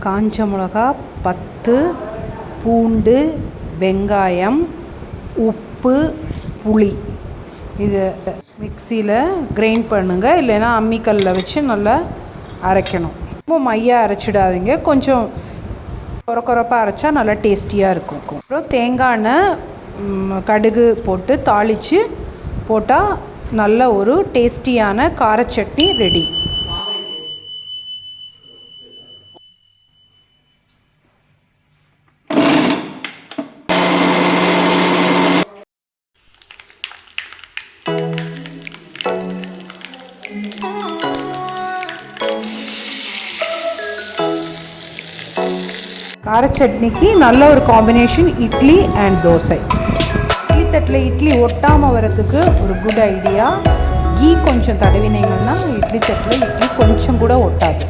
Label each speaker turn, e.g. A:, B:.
A: காஞ்ச மிளகா 10, பூண்டு, வெங்காயம், உப்பு, புளி இது மிக்சியில் கிரைண்ட் பண்ணுங்கள். இல்லைன்னா அம்மிக்கல்லில் வச்சு நல்லா அரைக்கணும். ரொம்ப மையாக அரைச்சிடாதீங்க, கொஞ்சம் கொரப்பாக அரைச்சா நல்லா டேஸ்டியாக இருக்கும். அப்புறம் தேங்காய் எண்ணெய், கடுகு போட்டு தாளித்து போட்டால் நல்ல ஒரு டேஸ்டியான கார சட்னி ரெடி. கார சட்னிக்கு நல்ல ஒரு காம்பினேஷன் இட்லி அண்ட் தோசை. இட்லி தட்டில் இட்லி ஒட்டாமல் வரதுக்கு ஒரு குட் ஐடியா, கீ கொஞ்சம் தடவினீங்கன்னா இட்லி தட்டில் இட்லி கொஞ்சம் கூட ஒட்டாது.